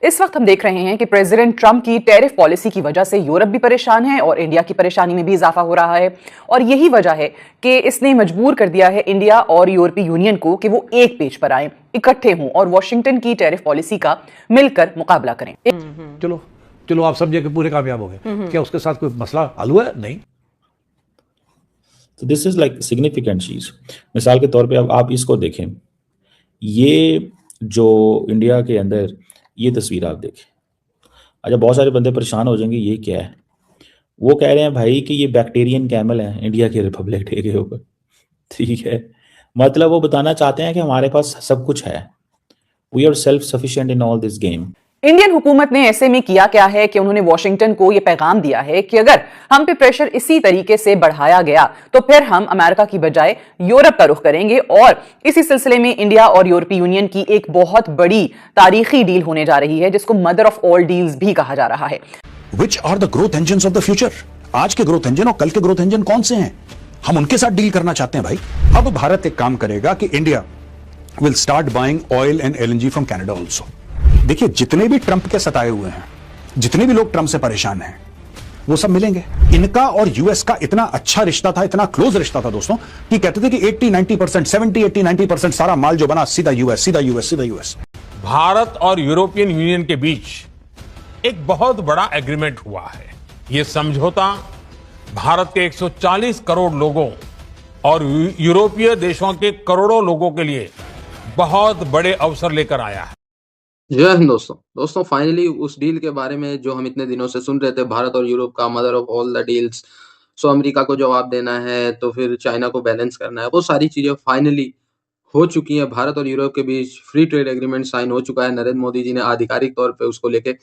इस वक्त हम देख रहे हैं कि प्रेसिडेंट ट्रंप की टैरिफ पॉलिसी की वजह से यूरोप भी परेशान है और इंडिया की परेशानी में भी इजाफा हो रहा है। और यही वजह है कि इसने मजबूर कर दिया है इंडिया और यूरोपीय यूनियन को कि वो एक पेज पर आए, इकट्ठे हों और वॉशिंगटन की टैरिफ पॉलिसी का मिलकर मुकाबला करें। चलो चलो आप सब जगह पूरे कामयाब हो गए, क्या उसके साथ कोई मसला हल हुआ है? नहीं। तो दिस इज लाइक सिग्निफिकेंट चीज। मिसाल के तौर पे अब आप इसको देखें, ये जो इंडिया के अंदर ये तस्वीर आप देखें। अच्छा, बहुत सारे बंदे परेशान हो जाएंगे, ये क्या है? वो कह रहे हैं भाई कि ये बैक्टीरियन कैमल है इंडिया के रिपब्लिक डे के ऊपर। ठीक है, मतलब वो बताना चाहते हैं कि हमारे पास सब कुछ है, we are self sufficient in all this game. Indian हुकूमत ने ऐसे में किया क्या है कि उन्होंने वॉशिंगटन को यह पैगाम दिया है कि अगर हम पे प्रेशर इसी तरीके से बढ़ाया गया तो फिर हम अमेरिका की बजाय यूरोप का रुख करेंगे। और इसी सिलसिले में इंडिया और यूरोपीय यूनियन की एक बहुत बड़ी तारीखी डील होने जा रही है, जिसको मदर ऑफ ऑल डील्स भी कहा जा रहा है। Which are the growth engines of the future? आज के ग्रोथ इंजन और कल के ग्रोथ इंजन कौन से हैं? हम उनके साथ डील करना चाहते हैं भाई। अब भारत एक काम करेगा कि India will start buying oil and LNG from Canada also. देखिए, जितने भी ट्रंप के सताए हुए हैं, जितने भी लोग ट्रंप से परेशान हैं, वो सब मिलेंगे। इनका और यूएस का इतना अच्छा रिश्ता था, इतना क्लोज रिश्ता था दोस्तों, कि कहते थे कि 80-90%, 70-80-90% सारा माल जो बना सीधा यूएस, सीधा यूएस, सीधा यूएस। भारत और यूरोपियन यूनियन के बीच एक बहुत बड़ा एग्रीमेंट हुआ है। यह समझौता भारत के 140 करोड़ लोगों और यूरोपीय देशों के करोड़ों लोगों के लिए बहुत बड़े अवसर लेकर आया है। जय हिंद दोस्तों फाइनली उस डील के बारे में जो हम इतने दिनों से सुन रहे थे, भारत और यूरोप का mother of all the deals. So America को जवाब देना है तो फिर चाइना को बैलेंस करना है, वो सारी चीजें फाइनली हो चुकी हैं। भारत और यूरोप के बीच फ्री ट्रेड एग्रीमेंट साइन हो चुका है। नरेंद्र मोदी जी ने आधिकारिक तौर पे उसको लेके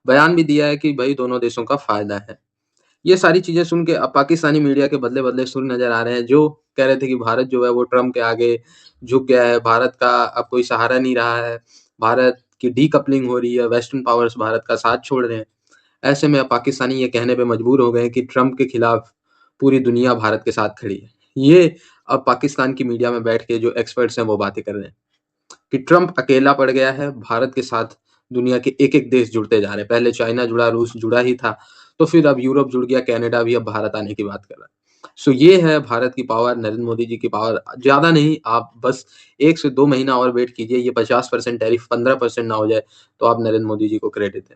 बयान भी दिया है कि भाई दोनों देशों का फायदा है। ये सारी चीजें सुन के अब पाकिस्तानी मीडिया के बदले बदले सुर नजर आ रहे हैं, जो कह रहे थे कि भारत जो है वो ट्रम्प के आगे झुक गया है, भारत का अब कोई सहारा नहीं रहा है, भारत की डीकपलिंग हो रही है, वेस्टर्न पावर्स भारत का साथ छोड़ रहे हैं। ऐसे में अब पाकिस्तानी ये कहने पे मजबूर हो गए हैं कि ट्रम्प के खिलाफ पूरी दुनिया भारत के साथ खड़ी है। ये अब पाकिस्तान की मीडिया में बैठ के जो एक्सपर्ट्स हैं वो बातें कर रहे हैं कि ट्रम्प अकेला पड़ गया है, भारत के साथ दुनिया के एक-एक देश जुड़ते जा रहे हैं। पहले चाइना जुड़ा, रूस जुड़ा ही था, तो फिर अब यूरोप जुड़ गया, कनाडा भी अब भारत आने की बात कर रहा है। सो ये है भारत की पावर, नरेंद्र मोदी जी की पावर। ज़्यादा नहीं, आप बस 1 से 2 महीना और वेट कीजिए, ये 50% टैरिफ 15% ना हो जाए, तो आप नरेंद्र मोदी जी को क्रेडिट दें।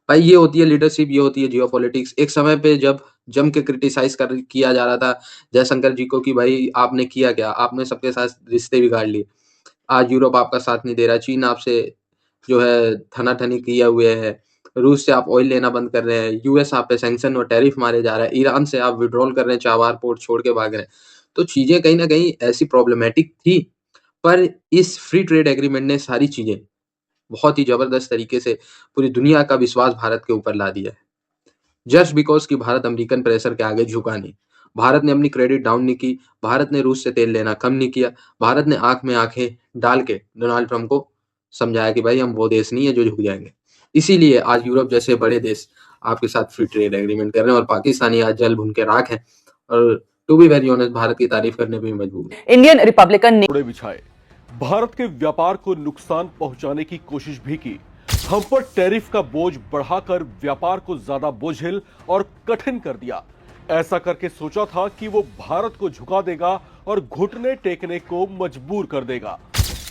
भाई ये होती है लीडरशिप, ये होती है जियोपॉलिटिक्स। एक समय पे जब जम के क्रिटिसाइज़ किया जा रहा था जयशंकर जी को कि भाई आपने किया क्या? आपने सबके साथ रिश्ते बिगाड़ लिए। आज यूरोप आपका साथ नहीं दे रहा, चीन आपसे जो है ठनाठनी किए हुए है, रूस से आप ऑयल लेना बंद कर रहे हैं, यूएस आप पे सैंक्शन और टैरिफ मारे जा रहा है, ईरान से आप विथड्रॉल कर रहे हैं, चाबार पोर्ट छोड़ के भाग रहे हैं। तो चीज़ें कहीं न कहीं ऐसी प्रॉब्लमैटिक थी, पर इस फ्री ट्रेड एग्रीमेंट ने सारी चीज़ें बहुत ही ज़बरदस्त तरीके से पूरी दुनिया का विश्वास भारत के ऊपर ला दिया है। जस्ट बिकॉज़ कि भारत अमेरिकन प्रेशर के आगे झुका नहीं। भारत ने अपनी क्रेडिट डाउन नहीं की, भारत ने रूस से तेल लेना कम नहीं किया, भारत ने आँख में आँखें डाल के डोनाल्ड ट्रंप को समझाया कि भाई हम वो देश नहीं है जो झुक जाएँगे। इसीलिए आज यूरोप जैसे बड़े देश आपके साथ फ्री ट्रेड एग्रीमेंट कर रहे हैं और पाकिस्तानी आज जल भुन के राख हैं और to be very honest Bharat की तारीफ करने पे भी मजबूर है। इंडियन रिपब्लिकन ने जोड़े बिछाए, भारत के व्यापार को नुकसान पहुंचाने की कोशिश भी की, हम पर टैरिफ का बोझ बढ़ाकर व्यापार को ज्यादा बोझिल और कठिन कर दिया। ऐसा करके सोचा था कि वो भारत को झुका देगा और घुटने टेकने को मजबूर कर देगा,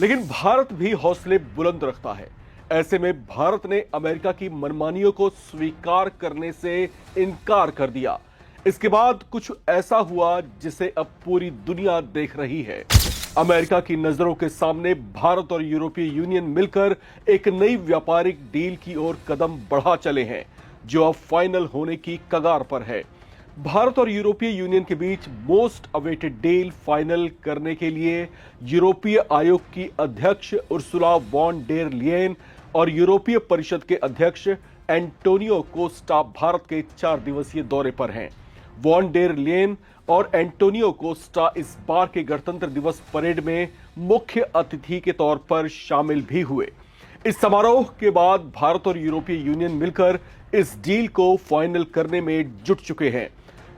लेकिन भारत भी हौसले बुलंद रखता है। ऐसे में भारत ने अमेरिका की मनमानियों को स्वीकार करने से इनकार कर दिया। इसके बाद कुछ ऐसा हुआ जिसे अब पूरी दुनिया देख रही है। अमेरिका की नजरों के सामने भारत और यूरोपीय यूनियन मिलकर एक नई व्यापारिक डील की ओर कदम बढ़ा चले हैं, जो अब फाइनल होने की कगार पर है। भारत और यूरोपीय यूनियन के बीच मोस्ट अवेटेड डील फाइनल करने के लिए यूरोपीय आयोग की अध्यक्ष उर्सुला वॉन डेर लियेन और यूरोपीय परिषद के अध्यक्ष एंटोनियो कोस्टा भारत के 4 दिवसीय दौरे पर हैं। वॉन डेर लियेन और एंटोनियो कोस्टा इस बार के गणतंत्र दिवस परेड में मुख्य अतिथि के तौर पर शामिल भी हुए। इस समारोह के बाद भारत और यूरोपीय यूनियन मिलकर इस डील को फाइनल करने में जुट चुके हैं।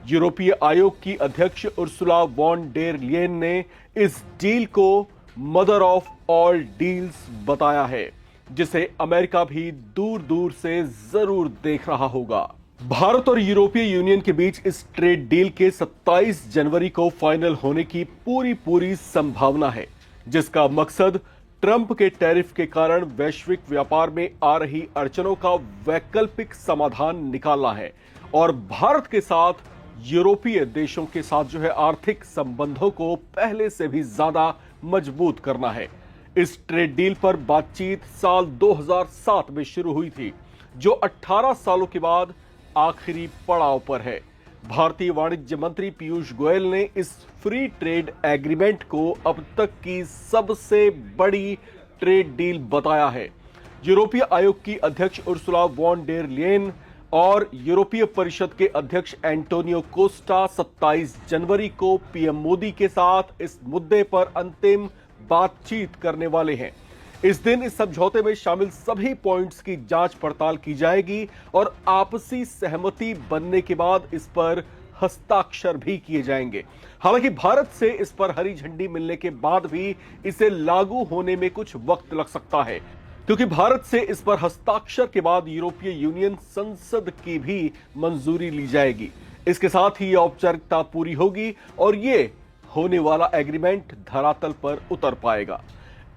यूरोपीय आयोग की अध्यक्ष उर्सुला वॉन डेर लियेन ने इस डील को मदर ऑफ ऑल डील्स बताया है। जिसे अमेरिका भी दूर दूर से जरूर देख रहा होगा। भारत और यूरोपीय यूनियन के बीच इस ट्रेड डील के 27 जनवरी को फाइनल होने की पूरी संभावना है, जिसका मकसद ट्रंप के टैरिफ के कारण वैश्विक व्यापार में आ रही अड़चनों का वैकल्पिक समाधान निकालना है और भारत के साथ यूरोपीय देशों के साथ जो है आर्थिक संबंधों को पहले से भी ज्यादा मजबूत करना है। इस ट्रेड डील पर बातचीत साल 2007 में शुरू हुई थी, जो 18 सालों के बाद आखिरी पड़ाव पर है। भारतीय वाणिज्य मंत्री पीयूष गोयल ने इस फ्री ट्रेड एग्रीमेंट को अब तक की सबसे बड़ी ट्रेड डील बताया है। यूरोपीय आयोग की अध्यक्ष उर्सुला वॉन डेर लियेन और यूरोपीय परिषद के अध्यक्ष एंटोनियो कोस्टा 27 जनवरी को पीएम मोदी के साथ इस मुद्दे पर अंतिम बातचीत करने वाले हैं। इस दिन इस समझौते में शामिल सभी पॉइंट्स की जांच पड़ताल की जाएगी और आपसी सहमति बनने के बाद इस पर हस्ताक्षर भी किए जाएंगे। हालांकि भारत से इस पर हरी झंडी मिलने के बाद भी इसे लागू होने में कुछ वक्त लग सकता है, क्योंकि भारत से इस पर हस्ताक्षर के बाद यूरोपीय यूनियन संसद की भी मंजूरी ली जाएगी। इसके साथ ही यह औपचारिकता पूरी होगी और ये होने वाला एग्रीमेंट धरातल पर उतर पाएगा।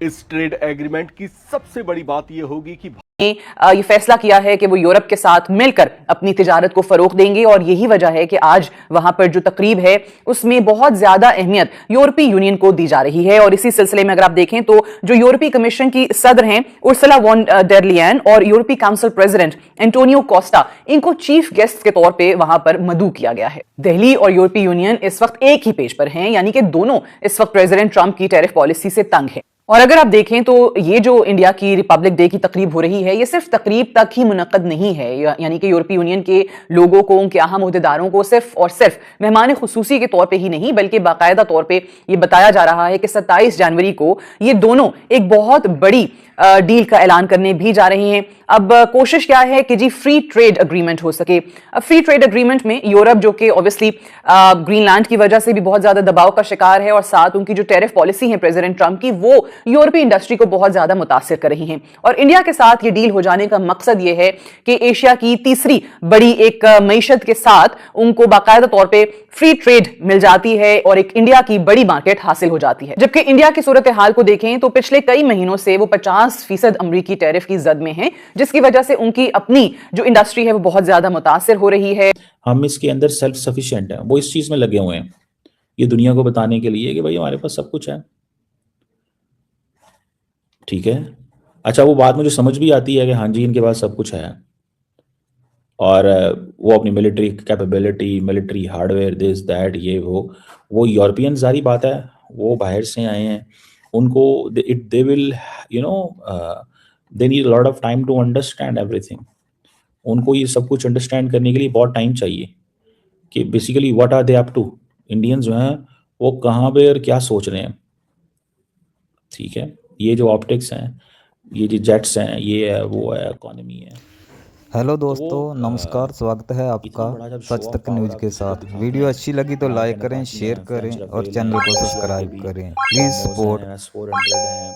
इस ट्रेड एग्रीमेंट की सबसे बड़ी बात यह होगी कि ये फैसला किया है कि वो यूरोप के साथ मिलकर अपनी तिजारत को फरोग देंगे और यही वजह है कि आज वहां पर जो तकरीब है उसमें बहुत ज्यादा अहमियत यूरोपीय यूनियन को दी जा रही है। और इसी सिलसिले में अगर आप देखें तो जो यूरोपीय कमीशन की सदर हैं उर्सुला वॉन डेर लियेन और यूरोपीय काउंसिल प्रेसिडेंट एंटोनियो कोस्टा, इनको चीफ गेस्ट के तौर पर वहां पर मदऊ किया गया है। दिल्ली और यूरोपीय यूनियन इस वक्त एक ही पेज पर हैं, यानी कि दोनों इस वक्त प्रेसिडेंट ट्रंप की टैरिफ पॉलिसी से तंग है। और अगर आप देखें तो ये जो इंडिया की रिपब्लिक डे की तकरीब हो रही है, ये सिर्फ तकरीब तक ही मुनक्कद नहीं है, यानी कि यूरोपीय यूनियन के लोगों को, उनके अहम ओहदेदारों को सिर्फ और सिर्फ मेहमान खुसूसी के तौर पे ही नहीं बल्कि बाकायदा तौर पे ये बताया जा रहा है कि 27 जनवरी को ये दोनों एक बहुत बड़ी डील का ऐलान करने भी जा रहे हैं। अब कोशिश क्या है कि जी फ्री ट्रेड एग्रीमेंट हो सके। अब फ्री ट्रेड एग्रीमेंट में यूरोप, जो कि ऑब्वियसली ग्रीनलैंड की वजह से भी बहुत ज्यादा दबाव का शिकार है, और साथ उनकी जो टैरिफ पॉलिसी है प्रेसिडेंट ट्रंप की, वो यूरोपीय इंडस्ट्री को बहुत ज्यादा मुतासिर कर रही है। और इंडिया के साथ ये डील हो जाने का मकसद ये है कि एशिया की तीसरी बड़ी एक मईशत के साथ उनको बाकायदा तौर पर फ्री ट्रेड मिल जाती है और एक इंडिया की बड़ी मार्केट हासिल हो जाती है। जबकि इंडिया की सूरत हाल को देखें तो पिछले कई महीनों से वो 50% अमरीकी टैरिफ की जद में है, जिसकी वजह से उनकी अपनी जो इंडस्ट्री है वो बहुत ज्यादा मुतासिर हो रही है। हम इसके अंदर सेल्फ सफिशिएंट हैं, वो इस चीज में लगे हुए हैं ये दुनिया को बताने के लिए कि भाई हमारे पास सब कुछ है। ठीक है, अच्छा वो बात मुझे समझ भी आती है कि हाँ जी इनके पास सब कुछ है और वो अपनी military capability, military hardware, this that, ये वो यूरोपियन सारी बात है, वो बाहर से आए हैं, उनको they will they need lot of time to understand everything. उनको ये सब कुछ अंडरस्टैंड करने के लिए बहुत टाइम चाहिए कि basically what are they up to. Indians जो हैं वो कहाँ पे और क्या सोच रहे हैं। ठीक है, ये जो ऑप्टिक्स हैं, ये जो जेट्स हैं, ये है, वो है, इकोनॉमी है। हेलो दोस्तों, नमस्कार, स्वागत है आपका सच तक न्यूज के साथ। वीडियो अच्छी लगी तो लाइक करें, शेयर करें और चैनल को सब्सक्राइब करें। Please support. S400 है,